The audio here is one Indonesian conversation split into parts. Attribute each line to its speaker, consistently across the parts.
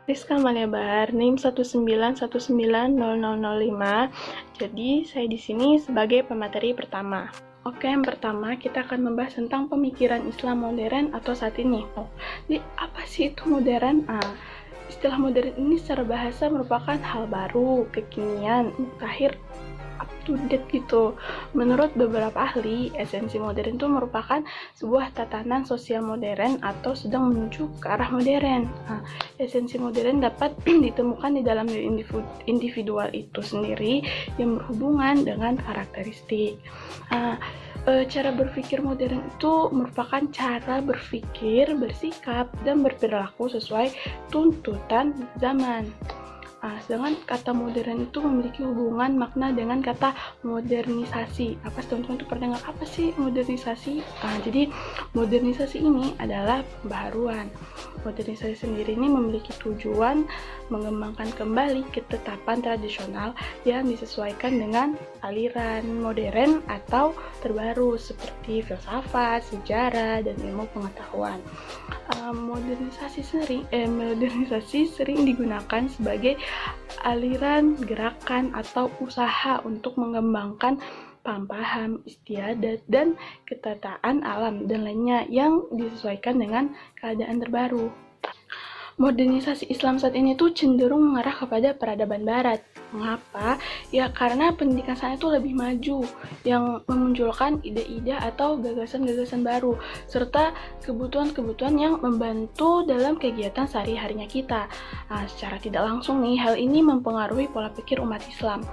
Speaker 1: Rizka Malebar, NIM 191900005. Jadi, saya di sini sebagai pemateri pertama. Oke, yang pertama kita akan membahas tentang pemikiran Islam modern atau saat ini. Jadi, apa sih itu modern? Istilah modern ini secara bahasa merupakan hal baru, kekinian, mutakhir, up to date gitu. Menurut beberapa ahli, esensi modern itu merupakan sebuah tatanan sosial modern atau sedang menuju ke arah modern. Esensi modern dapat ditemukan di dalam diri individual itu sendiri yang berhubungan dengan karakteristik. Cara berpikir modern itu merupakan cara berpikir, bersikap, dan berperilaku sesuai tuntutan zaman. Sedangkan kata modern itu memiliki hubungan makna dengan kata modernisasi. Apa teman-teman itu pernah dengar apa sih modernisasi? Jadi modernisasi ini adalah pembaharuan. Modernisasi sendiri ini memiliki tujuan mengembangkan kembali ketetapan tradisional yang disesuaikan dengan aliran modern atau terbaru seperti filsafat, sejarah, dan ilmu pengetahuan. Modernisasi sering digunakan sebagai aliran gerakan atau usaha untuk mengembangkan paham-paham, istiadat, dan ketataan alam dan lainnya yang disesuaikan dengan keadaan terbaru. Modernisasi Islam saat ini tuh cenderung mengarah kepada peradaban barat. Mengapa? Ya karena pendidikan sana itu lebih maju, yang memunculkan ide-ide atau gagasan-gagasan baru, serta kebutuhan-kebutuhan yang membantu dalam kegiatan sehari-harinya kita. Secara tidak langsung nih, hal ini mempengaruhi pola pikir umat Islam.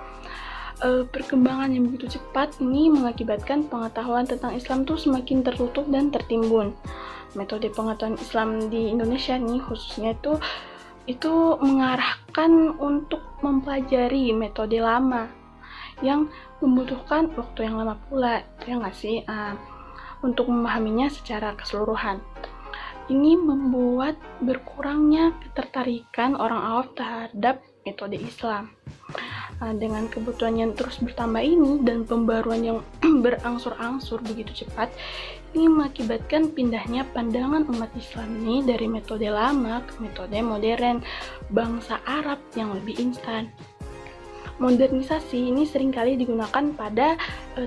Speaker 1: Perkembangan yang begitu cepat ini mengakibatkan pengetahuan tentang Islam tuh semakin tertutup dan tertimbun. Metode pengetahuan Islam di Indonesia nih khususnya itu mengarahkan untuk mempelajari metode lama yang membutuhkan waktu yang lama pula, ya nggak sih, untuk memahaminya secara keseluruhan. Ini membuat berkurangnya ketertarikan orang awam terhadap metode Islam. Dengan kebutuhan yang terus bertambah ini dan pembaruan yang berangsur-angsur begitu cepat, ini mengakibatkan pindahnya pandangan umat Islam ini dari metode lama ke metode modern bangsa Arab yang lebih instan. Modernisasi ini seringkali digunakan pada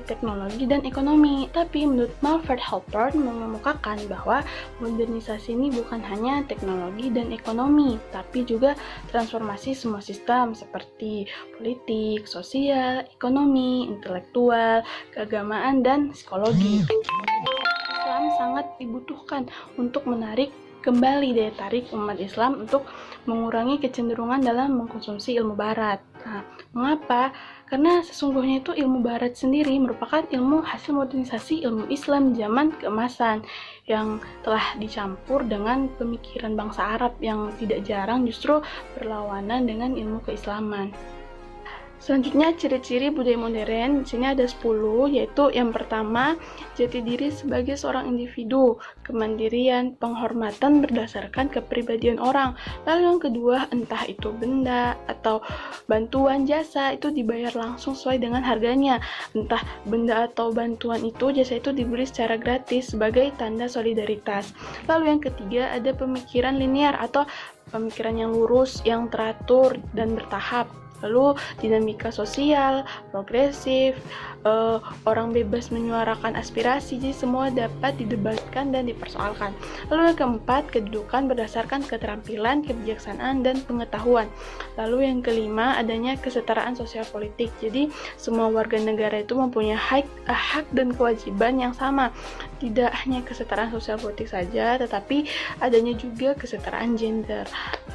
Speaker 1: teknologi dan ekonomi, tapi menurut Manfred Halpern mengemukakan bahwa modernisasi ini bukan hanya teknologi dan ekonomi, tapi juga transformasi semua sistem seperti politik, sosial, ekonomi, intelektual, keagamaan, dan psikologi. Islam sangat dibutuhkan untuk menarik kembali daya tarik umat Islam untuk mengurangi kecenderungan dalam mengkonsumsi ilmu barat. Mengapa? Karena sesungguhnya itu ilmu barat sendiri merupakan ilmu hasil modernisasi ilmu Islam zaman keemasan yang telah dicampur dengan pemikiran bangsa Arab yang tidak jarang justru berlawanan dengan ilmu keislaman. Selanjutnya, ciri-ciri budaya modern. Di sini ada 10, yaitu yang pertama, jati diri sebagai seorang individu, kemandirian, penghormatan berdasarkan kepribadian orang. Lalu yang kedua, entah itu benda atau bantuan jasa itu dibayar langsung sesuai dengan harganya. Entah benda atau bantuan itu, jasa itu diberi secara gratis sebagai tanda solidaritas. Lalu yang ketiga, ada pemikiran linear atau pemikiran yang lurus, yang teratur dan bertahap. Lalu dinamika sosial, progresif, orang bebas menyuarakan aspirasi, jadi semua dapat didebatkan dan dipersoalkan. Lalu yang keempat, kedudukan berdasarkan keterampilan, kebijaksanaan, dan pengetahuan. Lalu yang kelima, adanya kesetaraan sosial politik, jadi semua warga negara itu mempunyai hak dan kewajiban yang sama. Tidak hanya kesetaraan sosial politik saja, tetapi adanya juga kesetaraan gender.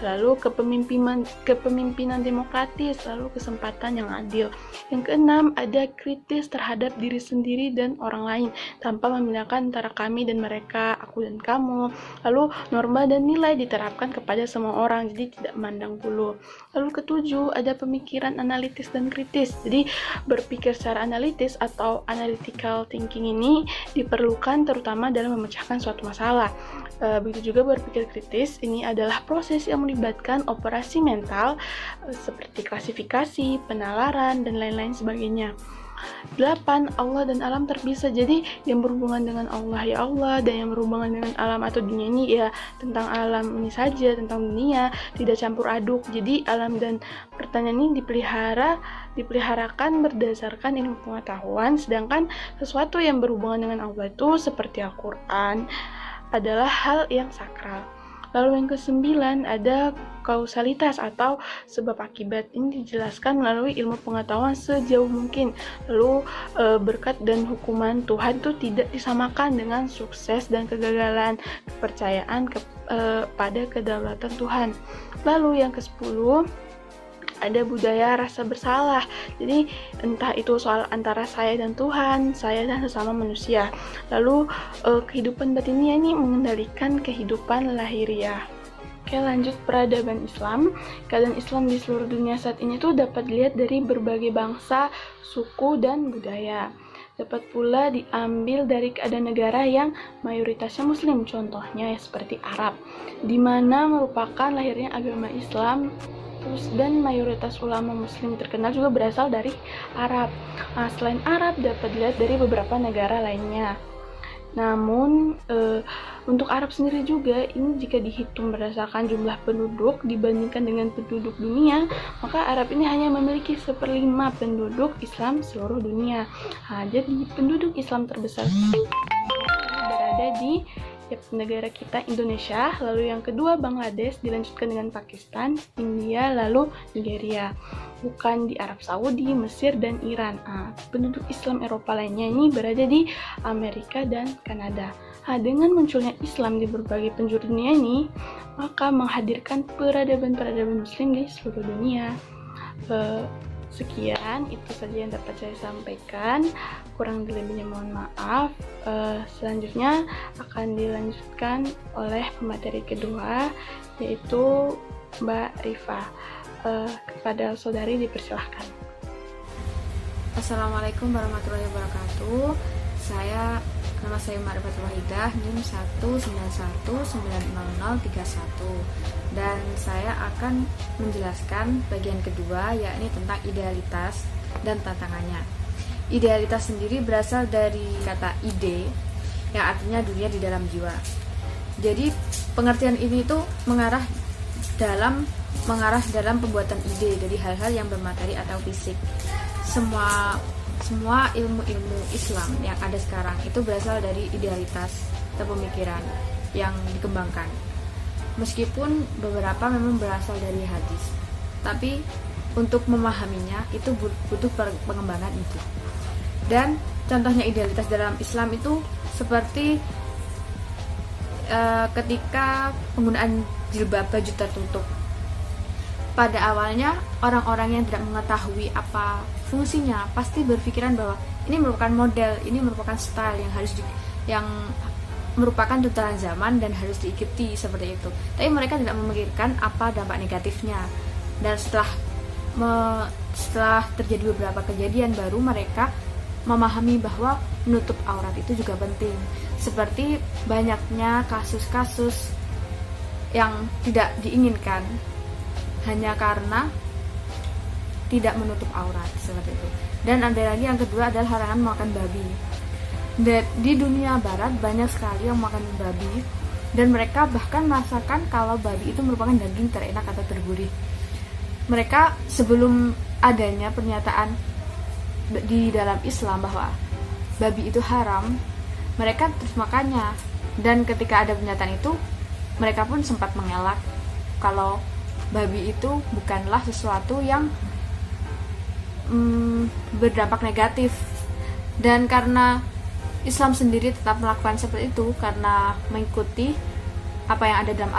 Speaker 1: Lalu kepemimpinan demokratis, lalu kesempatan yang adil. Yang keenam, ada kritis terhadap diri sendiri dan orang lain tanpa membedakan antara kami dan mereka, aku dan kamu. Lalu norma dan nilai diterapkan kepada semua orang, jadi tidak memandang bulu. Lalu ketujuh, ada pemikiran analitis dan kritis. Jadi berpikir secara analitis atau analytical thinking ini diperlukan terutama dalam memecahkan suatu masalah. Begitu juga berpikir kritis, ini adalah proses yang melibatkan operasi mental seperti klasifikasi, penalaran, dan lain-lain sebagainya. 8, Allah dan alam terpisah. Jadi yang berhubungan dengan Allah ya Allah, dan yang berhubungan dengan alam atau dunia ini ya tentang alam ini saja, tentang dunia, tidak campur aduk. Jadi alam dan pertanyaan ini dipeliharakan berdasarkan ilmu pengetahuan, sedangkan sesuatu yang berhubungan dengan Allah itu seperti Al-Quran adalah hal yang sakral. Lalu yang ke-9 ada kausalitas atau sebab akibat. Ini dijelaskan melalui ilmu pengetahuan sejauh mungkin. Lalu berkat dan hukuman Tuhan itu tidak disamakan dengan sukses dan kegagalan, kepercayaan pada kedaulatan Tuhan. Lalu yang ke-10 ada budaya rasa bersalah. Jadi entah itu soal antara saya dan Tuhan, saya dan sesama manusia. Lalu kehidupan batinnya ini mengendalikan kehidupan lahiriah. Oke, lanjut peradaban Islam. Keadaan Islam di seluruh dunia saat ini tuh dapat dilihat dari berbagai bangsa, suku, dan budaya. Dapat pula diambil dari keadaan negara yang mayoritasnya Muslim, contohnya ya seperti Arab, di mana merupakan lahirnya agama Islam. Dan mayoritas ulama muslim terkenal juga berasal dari Arab. Nah, selain Arab dapat dilihat dari beberapa negara lainnya. Namun untuk Arab sendiri juga ini jika dihitung berdasarkan jumlah penduduk dibandingkan dengan penduduk dunia, maka Arab ini hanya memiliki 1/5 penduduk Islam seluruh dunia. Nah, jadi penduduk Islam terbesar berada di negara kita Indonesia, lalu yang kedua Bangladesh, dilanjutkan dengan Pakistan, India, lalu Nigeria. Bukan di Arab Saudi, Mesir, dan Iran. Penduduk Islam Eropa lainnya ini berada di Amerika dan Kanada. Dengan munculnya Islam di berbagai penjuru dunia ini, maka menghadirkan peradaban-peradaban Muslim di seluruh dunia. Sekian, itu saja yang dapat saya sampaikan. Kurang lebihnya mohon maaf. Selanjutnya akan dilanjutkan oleh pemateri kedua, yaitu Mbak Rifa. Kepada saudari dipersilahkan.
Speaker 2: Assalamualaikum warahmatullahi wabarakatuh. Nama saya Ma'rifatul Wahidah, NIM 191900031, dan saya akan menjelaskan bagian kedua, yakni tentang idealitas dan tantangannya. Idealitas sendiri berasal dari kata ide, yang artinya dunia di dalam jiwa. Jadi pengertian ini tuh mengarah dalam pembuatan ide dari hal-hal yang bermateri atau fisik. Semua ilmu-ilmu Islam yang ada sekarang itu berasal dari idealitas atau pemikiran yang dikembangkan. Meskipun beberapa memang berasal dari hadis, tapi untuk memahaminya itu butuh pengembangan itu. Dan contohnya idealitas dalam Islam itu seperti ketika penggunaan jilbab, baju tertutup. Pada awalnya orang-orang yang tidak mengetahui apa fungsinya pasti berpikiran bahwa ini merupakan model, ini merupakan style yang merupakan tuntunan zaman dan harus diikuti seperti itu. Tapi mereka tidak memikirkan apa dampak negatifnya. Dan setelah terjadi beberapa kejadian, baru mereka memahami bahwa menutup aurat itu juga penting. Seperti banyaknya kasus-kasus yang tidak diinginkan hanya karena tidak menutup aurat seperti itu. Dan ada lagi yang kedua adalah larangan makan babi. Di dunia barat banyak sekali yang makan babi, dan mereka bahkan merasakan kalau babi itu merupakan daging terenak atau tergurih. Mereka sebelum adanya pernyataan di dalam Islam bahwa babi itu haram, mereka terus makannya. Dan ketika ada pernyataan itu, mereka pun sempat mengelak kalau babi itu bukanlah sesuatu yang berdampak negatif. Dan karena Islam sendiri tetap melakukan seperti itu karena mengikuti apa yang ada dalam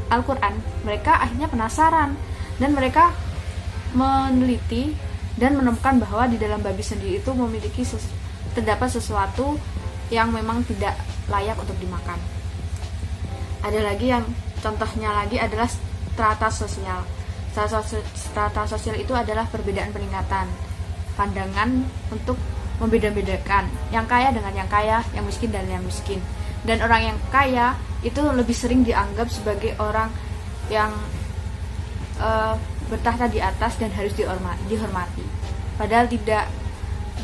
Speaker 2: Al-Quran, mereka akhirnya penasaran dan mereka meneliti dan menemukan bahwa di dalam babi sendiri itu terdapat sesuatu yang memang tidak layak untuk dimakan. Ada lagi yang contohnya lagi adalah strata sosial. Strata sosial itu adalah perbedaan peningkatan pandangan untuk membeda-bedakan yang kaya dengan yang kaya, yang miskin dan yang miskin. Dan orang yang kaya itu lebih sering dianggap sebagai orang yang bertahta di atas dan harus dihormati. Padahal tidak.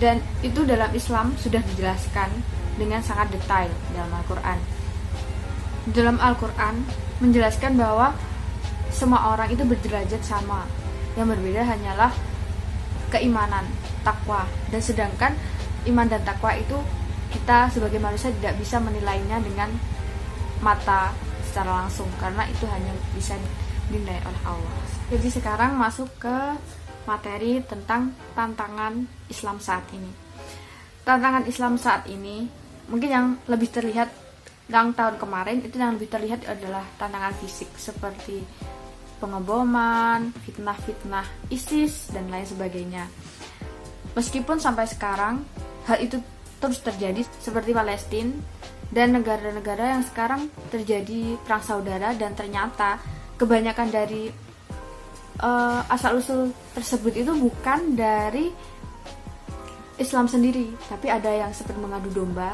Speaker 2: Dan itu dalam Islam sudah dijelaskan dengan sangat detail dalam Al-Quran. Dalam Al-Quran menjelaskan bahwa semua orang itu berderajat sama. Yang berbeda hanyalah keimanan, takwa. Dan sedangkan iman dan takwa itu kita sebagai manusia tidak bisa menilainya dengan mata secara langsung, karena itu hanya bisa dinilai oleh Allah. Jadi sekarang masuk ke materi tentang tantangan Islam saat ini. Tantangan Islam saat ini mungkin yang lebih terlihat yang tahun kemarin itu yang lebih terlihat adalah tantangan fisik seperti pengeboman, fitnah-fitnah ISIS dan lain sebagainya. Meskipun sampai sekarang hal itu terus terjadi seperti Palestina dan negara-negara yang sekarang terjadi perang saudara, dan ternyata kebanyakan dari asal-usul tersebut itu bukan dari Islam sendiri, tapi ada yang seperti mengadu domba,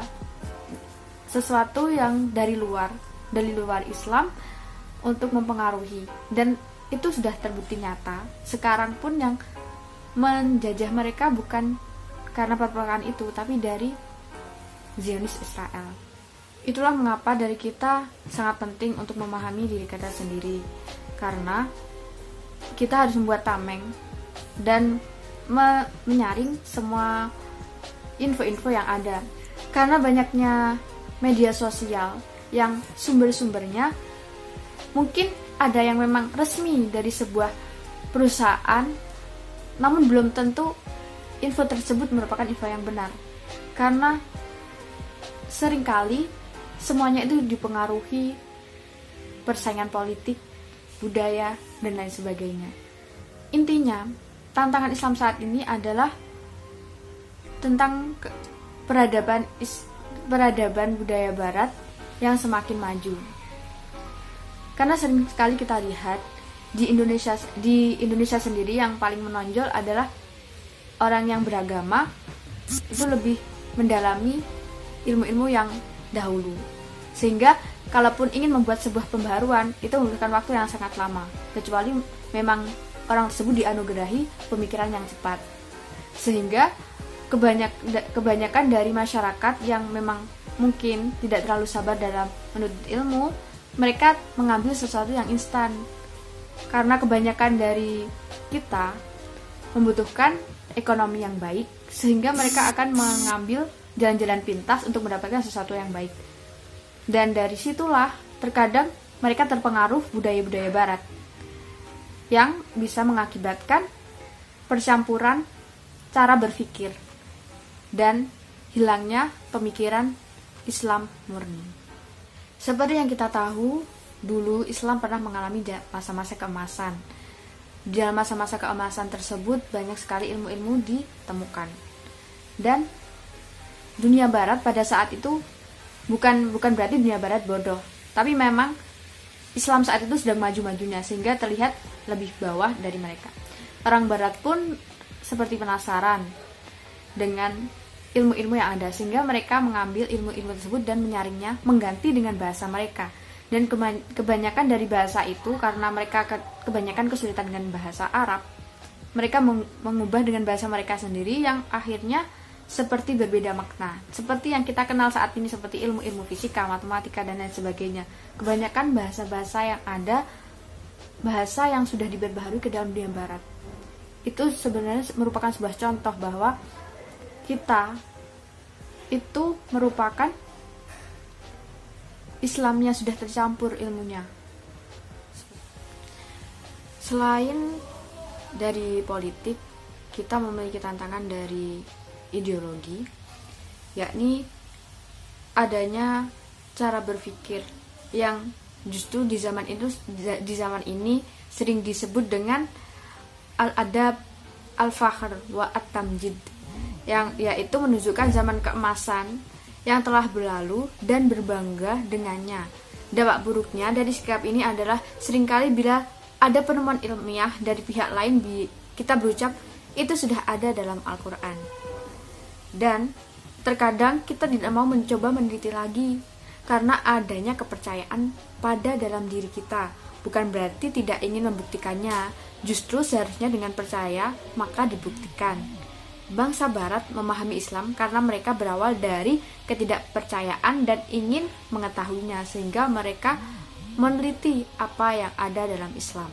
Speaker 2: sesuatu yang dari luar Islam untuk mempengaruhi, dan itu sudah terbukti nyata. Sekarang pun yang menjajah mereka bukan karena perpecahan itu, tapi dari Zionis Israel. Itulah mengapa dari kita sangat penting untuk memahami diri kita sendiri, karena kita harus membuat tameng dan menyaring semua info-info yang ada. Karena banyaknya media sosial yang sumber-sumbernya mungkin ada yang memang resmi dari sebuah perusahaan, namun belum tentu info tersebut merupakan info yang benar. Karena seringkali semuanya itu dipengaruhi persaingan politik, budaya, dan lain sebagainya. Intinya, tantangan Islam saat ini adalah tentang peradaban budaya barat yang semakin maju. Karena sering sekali kita lihat di Indonesia sendiri yang paling menonjol adalah orang yang beragama itu lebih mendalami ilmu-ilmu yang dahulu, sehingga kalaupun ingin membuat sebuah pembaharuan itu membutuhkan waktu yang sangat lama, kecuali memang orang tersebut dianugerahi pemikiran yang cepat. Sehingga kebanyakan dari masyarakat yang memang mungkin tidak terlalu sabar dalam menuntut ilmu, mereka mengambil sesuatu yang instan. Karena kebanyakan dari kita membutuhkan ekonomi yang baik, sehingga mereka akan mengambil jalan-jalan pintas untuk mendapatkan sesuatu yang baik. Dan dari situlah terkadang mereka terpengaruh budaya-budaya barat yang bisa mengakibatkan percampuran cara berpikir dan hilangnya pemikiran Islam murni. Seperti yang kita tahu, dulu Islam pernah mengalami masa-masa keemasan. Di dalam masa-masa keemasan tersebut banyak sekali ilmu-ilmu ditemukan. Dan dunia barat pada saat itu bukan berarti dunia barat bodoh, tapi memang Islam saat itu sedang maju-majunya sehingga terlihat lebih bawah dari mereka. Orang barat pun seperti penasaran dengan ilmu-ilmu yang ada, sehingga mereka mengambil ilmu-ilmu tersebut dan menyaringnya, mengganti dengan bahasa mereka. Dan kebanyakan dari bahasa itu, karena mereka kebanyakan kesulitan dengan bahasa Arab, mereka mengubah dengan bahasa mereka sendiri yang akhirnya seperti berbeda makna. Seperti yang kita kenal saat ini, seperti ilmu-ilmu fisika, matematika, dan lain sebagainya. Kebanyakan bahasa-bahasa yang ada, bahasa yang sudah diperbaharui ke dalam dunia barat. Itu sebenarnya merupakan sebuah contoh bahwa kita itu merupakan Islamnya sudah tercampur ilmunya. Selain dari politik, kita memiliki tantangan dari ideologi, yakni adanya cara berpikir yang justru di zaman ini sering disebut dengan al-adab, al-fakhr, wa at-tamjid, yang yaitu menunjukkan zaman keemasan yang telah berlalu dan berbangga dengannya. Dampak buruknya dari sikap ini adalah seringkali bila ada penemuan ilmiah dari pihak lain, kita berucap itu sudah ada dalam Al-Quran. Dan terkadang kita tidak mau mencoba meneliti lagi karena adanya kepercayaan pada dalam diri kita. Bukan berarti tidak ingin membuktikannya, justru seharusnya dengan percaya maka dibuktikan. bangsa barat memahami Islam karena mereka berawal dari ketidakpercayaan dan ingin mengetahuinya, sehingga mereka meneliti apa yang ada dalam Islam.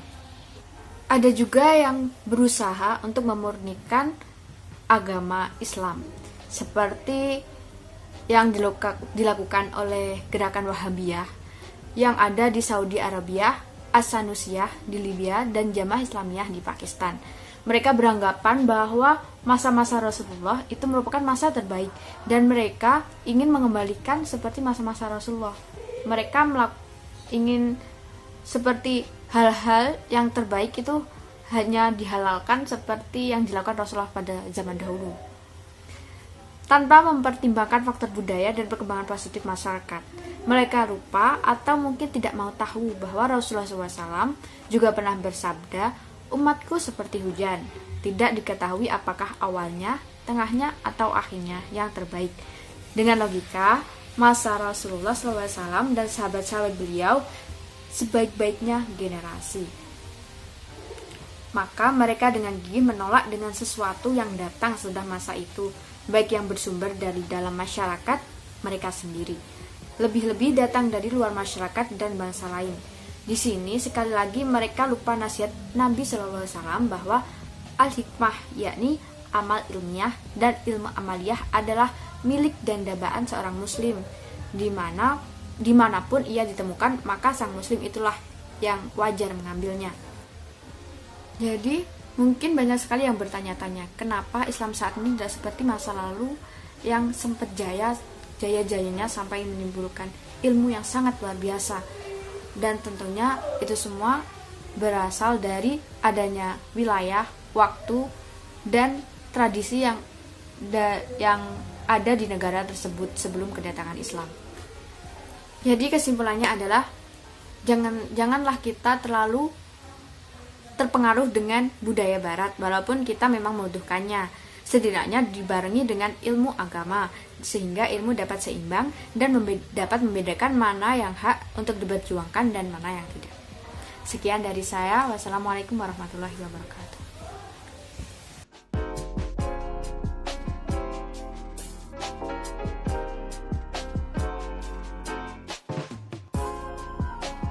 Speaker 2: Ada juga yang berusaha untuk memurnikan agama Islam, seperti yang dilakukan oleh gerakan Wahabiyah yang ada di Saudi Arabia, As-Sanusiyah di Libya, dan Jamaah Islamiyah di Pakistan. Mereka beranggapan bahwa masa-masa Rasulullah itu merupakan masa terbaik dan mereka ingin mengembalikan seperti masa-masa Rasulullah. Mereka ingin seperti hal-hal yang terbaik itu hanya dihalalkan seperti yang dilakukan Rasulullah pada zaman dahulu, tanpa mempertimbangkan faktor budaya dan perkembangan positif masyarakat. Mereka lupa atau mungkin tidak mau tahu bahwa Rasulullah SAW juga pernah bersabda, "Umatku seperti hujan, tidak diketahui apakah awalnya, tengahnya, atau akhirnya yang terbaik." Dengan logika, masa Rasulullah SAW dan sahabat-sahabat beliau sebaik-baiknya generasi. Maka mereka dengan gigih menolak dengan sesuatu yang datang sesudah masa itu, baik yang bersumber dari dalam masyarakat mereka sendiri, lebih-lebih datang dari luar masyarakat dan bangsa lain. Di sini sekali lagi mereka lupa nasihat Nabi SAW bahwa al-hikmah, yakni amal ilmiah dan ilmu amaliyah, adalah milik dan dambaan seorang muslim. Dimanapun ia ditemukan, maka sang muslim itulah yang wajar mengambilnya. Jadi mungkin banyak sekali yang bertanya-tanya, kenapa Islam saat ini tidak seperti masa lalu yang sempat jaya-jayanya sampai menimbulkan ilmu yang sangat luar biasa. Dan tentunya itu semua berasal dari adanya wilayah, waktu, dan tradisi yang ada di negara tersebut sebelum kedatangan Islam. Jadi kesimpulannya adalah janganlah kita terlalu terpengaruh dengan budaya barat, walaupun kita memang membutuhkannya. Setidaknya dibarengi dengan ilmu agama, sehingga ilmu dapat seimbang dan dapat membedakan mana yang hak untuk diperjuangkan dan mana yang tidak. Sekian dari saya. Wassalamualaikum warahmatullahi wabarakatuh.